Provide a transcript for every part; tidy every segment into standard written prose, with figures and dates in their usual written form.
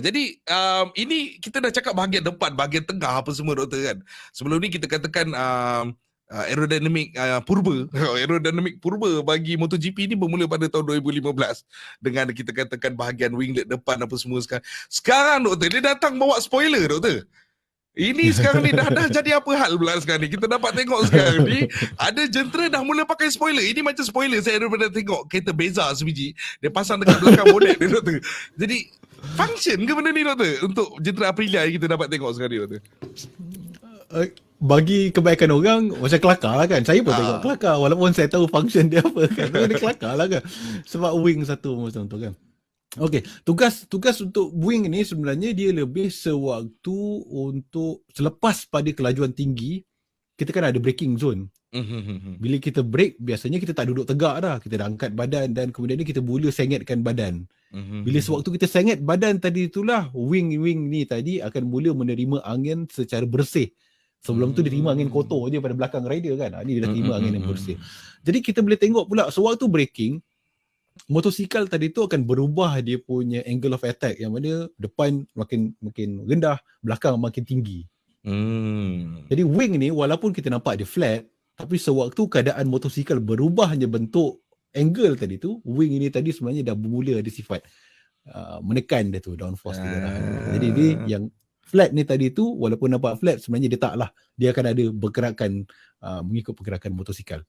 Jadi ini kita dah cakap bahagian depan, bahagian tengah apa semua doktor kan. Sebelum ni kita katakan aerodinamik purba. Aerodinamik purba bagi MotoGP ni bermula pada tahun 2015 dengan kita katakan bahagian winglet depan apa semua sekarang. Sekarang doktor dia datang bawa spoiler doktor. Ini sekarang ni dah jadi apa hal pula sekarang ni. Kita dapat tengok sekarang ni ada jentera dah mula pakai spoiler. Ini macam spoiler saya daripada tengok kereta Beza sebiji. Dia pasang dekat belakang bonet dia doktor. Jadi function ke benda ni doktor untuk jentera Aprilia yang kita dapat tengok sekarang ni doktor? Bagi kebaikan orang macam kelakar lah kan. Saya pun tengok kelakar walaupun saya tahu function dia apa kan. Dia kelakar lah kan. Sebab wing satu macam tu kan. Okey, tugas untuk wing ni sebenarnya dia lebih sewaktu untuk selepas pada kelajuan tinggi, kita kan ada braking zone. Bila kita brake, biasanya kita tak duduk tegak dah. Kita dah angkat badan dan kemudian ni kita mula sengetkan badan. Bila sewaktu kita senget badan tadi itulah, wing ni tadi akan mula menerima angin secara bersih. Sebelum tu dia terima angin kotor je pada belakang rider kan. Ni dia dah terima angin yang bersih. Jadi kita boleh tengok pula sewaktu braking, motosikal tadi tu akan berubah dia punya angle of attack, yang mana depan makin rendah, belakang makin tinggi. Jadi wing ni walaupun kita nampak dia flat, tapi sewaktu keadaan motosikal berubahnya bentuk angle tadi tu, wing ini tadi sebenarnya dah bermula ada sifat menekan dia tu, downforce dia lah. Jadi dia yang flat ni tadi tu walaupun nampak flat, sebenarnya dia tak lah, dia akan ada pergerakan mengikut pergerakan motosikal.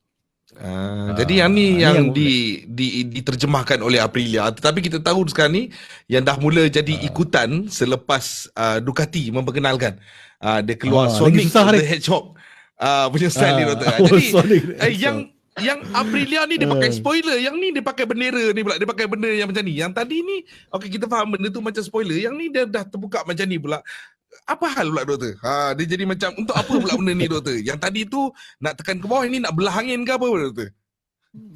Jadi yang ni yang diterjemahkan oleh Aprilia, tetapi kita tahu sekarang ni yang dah mula jadi ikutan selepas Ducati memperkenalkan dia keluar Sonic the Hedgehog punya style ni doktor. Jadi yang Aprilia ni dia pakai spoiler, yang ni dia pakai bendera ni pula, dia pakai benda yang macam ni. Yang tadi ni okey kita faham benda tu macam spoiler, yang ni dia dah terbuka macam ni pula. Apa hal pula doktor? Dia jadi macam untuk apa pula benda ni doktor? Yang tadi tu nak tekan ke bawah, ini nak belah angin ke apa doktor?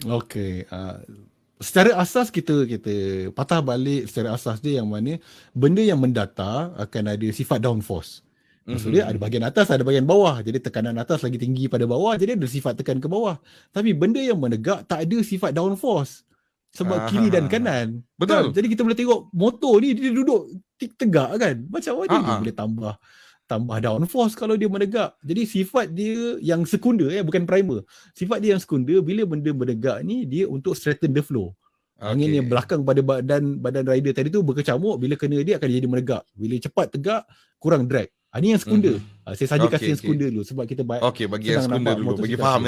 Okey, secara asas kita patah balik secara asas dia, yang mana benda yang mendatar akan ada sifat downforce. Maksudnya ada bahagian atas, ada bahagian bawah. Jadi tekanan atas lagi tinggi pada bawah, jadi ada sifat tekan ke bawah. Tapi benda yang menegak tak ada sifat downforce. Sebab kiri dan kanan. Betul. Kan? Jadi kita boleh tengok motor ni dia duduk tegak kan. Macam mana dia boleh tambah downforce kalau dia menegak. Jadi sifat dia yang sekunder, bukan primer. Sifat dia yang sekunder, bila benda menegak ni, dia untuk straighten the flow. Angin yang belakang pada badan rider tadi tu berkecamuk, bila kena dia akan jadi menegak. Bila cepat tegak, kurang drag. Ini yang sekunder. Saya saja kasih yang sekunder dulu sebab kita bagi yang sekunder dulu, bagi faham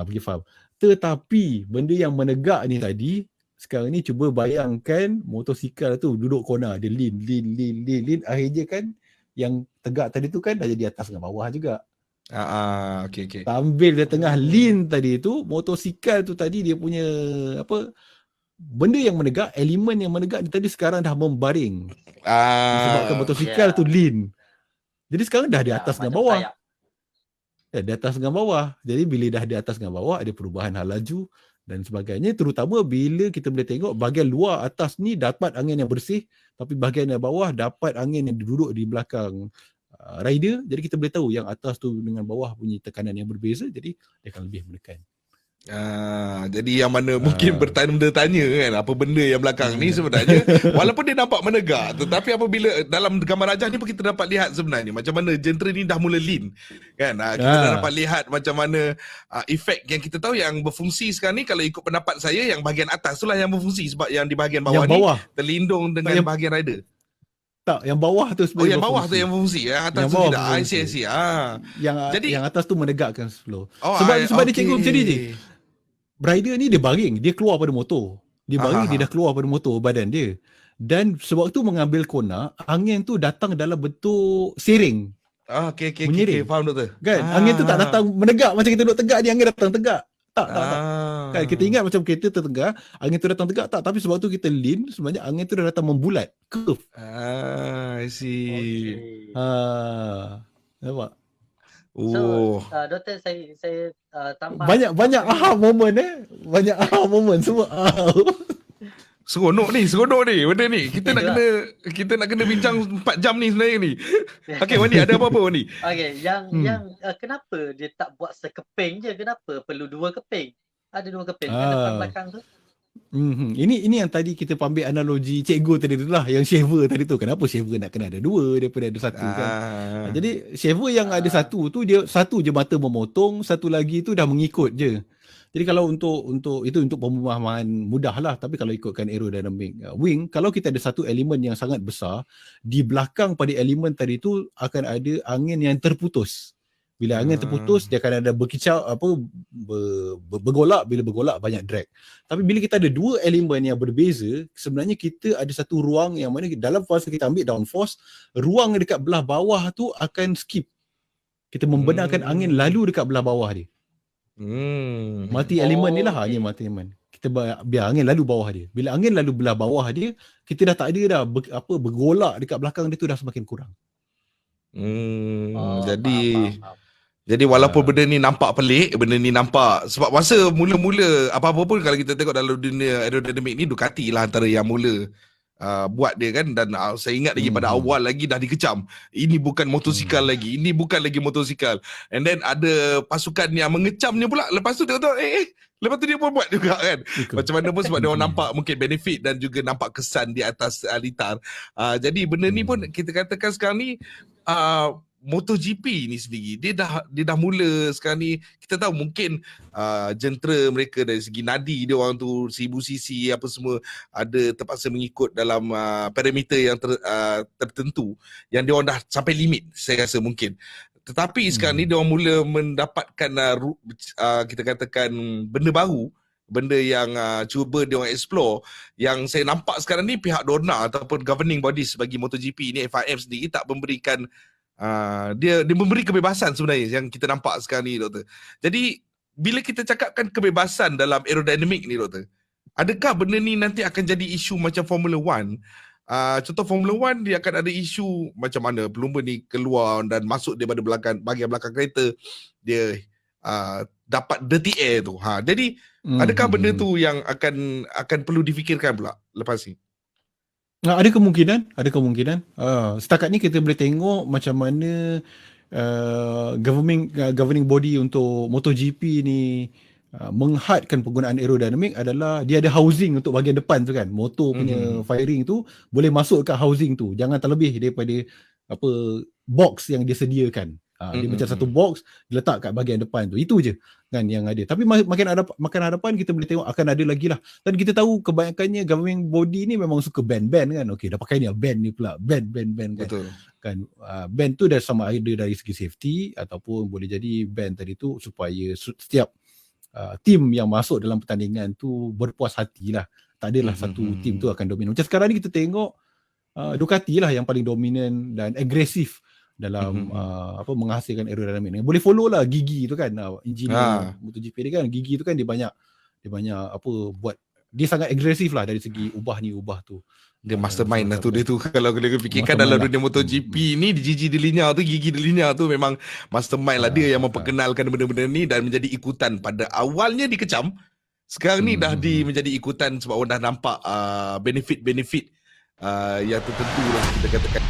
bagi faham. Tetapi benda yang menegak ni tadi, sekarang ni cuba bayangkan motosikal tu duduk corner, dia lean, akhirnya kan yang tegak tadi tu kan dah jadi atas dengan bawah juga. Okey. Sambil dia tengah lean tadi tu, motosikal tu tadi dia punya benda yang menegak, elemen yang menegak ni tadi sekarang dah membaring. Disebabkan motosikal tu lean. Jadi sekarang dah di atas dengan bawah. Di atas dengan bawah. Jadi bila dah di atas dengan bawah, ada perubahan hal laju dan sebagainya. Terutama bila kita boleh tengok bahagian luar atas ni dapat angin yang bersih, tapi bahagian yang bawah dapat angin yang duduk di belakang rider. Jadi kita boleh tahu yang atas tu dengan bawah punya tekanan yang berbeza, jadi dia akan lebih menekan. Jadi yang mana mungkin bertanya-tanya kan, apa benda yang belakang ni sebenarnya, walaupun dia nampak menegak, tetapi apabila dalam gambar rajah ni pun kita dapat lihat sebenarnya macam mana jentera ni dah mula lean kan. Kita dah dapat lihat macam mana efek yang kita tahu yang berfungsi sekarang ni, kalau ikut pendapat saya, yang bahagian atas tu lah yang berfungsi, sebab yang di bahagian bawah ni terlindung dengan bahagian rider. Tak, yang bawah tu sebenarnya yang bawah tu yang berfungsi, atas yang tu tidak. I see. Yang atas tu menegakkan flow. Sebab dia cikgu macam ni je. Rider ni dia baring, dia keluar pada motor. Dia baring, dia dah keluar pada motor badan dia. Dan sewaktu mengambil kona, angin tu datang dalam bentuk sering. Okay, faham doktor. Kan? Angin tu tak datang menegak macam kita duduk tegak ni, angin datang tegak. Tak. Kan kita ingat macam kereta tertegak, angin tu datang tegak, tak. Tapi sebab tu kita lean, sebenarnya angin tu dah datang membulat, curve. I see. Nampak? So, doktor saya tambah banyak aha moment banyak aha moment semua. Seronok ni benda ni. Kita nak kena bincang 4 jam ni sebenarnya ni. Okey Wandi, ada apa-apa Wandi? Okey, yang kenapa dia tak buat sekeping je? Kenapa perlu 2 keping? Ada 2 keping kan depan belakang tu? Ini yang tadi kita ambil analogi cikgu tadi tu lah, yang shaver tadi tu. Kenapa shaver nak kena ada dua daripada ada satu kan? Jadi shaver yang ada satu tu, dia satu je mata memotong, satu lagi tu dah mengikut je. Jadi kalau untuk itu untuk pemahaman mudah lah, tapi kalau ikutkan aerodynamic wing, kalau kita ada satu elemen yang sangat besar, di belakang pada elemen tadi tu akan ada angin yang terputus. Bila angin terputus, dia akan ada berkicau bergolak, bila bergolak banyak drag. Tapi bila kita ada dua elemen yang berbeza, sebenarnya kita ada satu ruang yang mana dalam fasa kita ambil downforce, ruang dekat belah bawah tu akan skip. Kita membenarkan angin lalu dekat belah bawah dia. Mati elemen ni lah, hanya mati elemen. Kita biar angin lalu bawah dia. Bila angin lalu belah bawah dia, kita dah tak ada dah bergolak dekat belakang dia tu dah semakin kurang. Jadi walaupun benda ni nampak pelik, benda ni nampak, sebab masa mula-mula apa-apa pun kalau kita tengok dalam dunia aerodinamik ni, Ducati lah antara yang mula buat dia kan. Dan saya ingat lagi pada awal lagi dah dikecam, ini bukan motosikal lagi, ini bukan lagi motosikal. And then ada pasukan yang mengecamnya pula. Lepas tu dia kata lepas tu dia pun buat juga kan. Macam mana pun sebab dia orang nampak mungkin benefit dan juga nampak kesan di atas litar. Jadi benda ni pun kita katakan sekarang ni MotoGP ni sendiri dia dah mula sekarang ni. Kita tahu mungkin jentera mereka dari segi nadi dia orang tu 1000cc apa semua ada terpaksa mengikut dalam parameter yang tertentu yang dia orang dah sampai limit, saya rasa mungkin. Tetapi sekarang ni dia orang mula mendapatkan kita katakan benda baru, benda yang cuba dia orang explore. Yang saya nampak sekarang ni pihak Dorna ataupun governing bodies bagi MotoGP ni, FIM sendiri tak memberikan dia memberi kebebasan sebenarnya yang kita nampak sekarang ni, Doktor. Jadi bila kita cakapkan kebebasan dalam aerodinamik ni, Doktor, adakah benda ni nanti akan jadi isu macam Formula 1? Contoh Formula 1 dia akan ada isu macam mana pelumba ni keluar dan masuk daripada bahagian belakang kereta, dia dapat dirty air tu. Jadi adakah benda tu yang akan perlu difikirkan pula lepas ni? Ada kemungkinan. Setakat ni kita boleh tengok macam mana governing body untuk MotoGP ni menghadkan penggunaan aerodinamik adalah dia ada housing untuk bahagian depan tu kan. Motor punya firing tu boleh masuk kat housing tu. Jangan terlebih daripada box yang dia sediakan. Dia macam satu box diletak kat bahagian depan tu. Itu je kan yang ada. Tapi makin hadapan kita boleh tengok akan ada lagi lah. Dan kita tahu kebanyakannya governing body ni memang suka ban-ban kan. Okey, dah pakai ni ban ni pula. Ban kan. Betul. Kan ban tu dah sama ada dari segi safety ataupun boleh jadi ban tadi tu supaya setiap tim yang masuk dalam pertandingan tu berpuas hatilah. Tak adalah satu tim tu akan dominan. Macam sekarang ni kita tengok Ducati lah yang paling dominan dan agresif dalam menghasilkan aerodinamik ni. Boleh follow lah Gigi tu kan, engineer MotoGP dia kan. Gigi tu kan dia banyak buat, dia sangat agresif lah dari segi ubah ni ubah tu. Dia mastermind lah tu dia tu. Kalau kita fikirkan dalam dunia MotoGP ni, Gigi Dell'Igna tu memang mastermind lah. Dia yang memperkenalkan benda-benda ni dan menjadi ikutan. Pada awalnya dikecam, sekarang ni dah menjadi ikutan sebab orang dah nampak benefit-benefit yang tertentu lah kita katakan.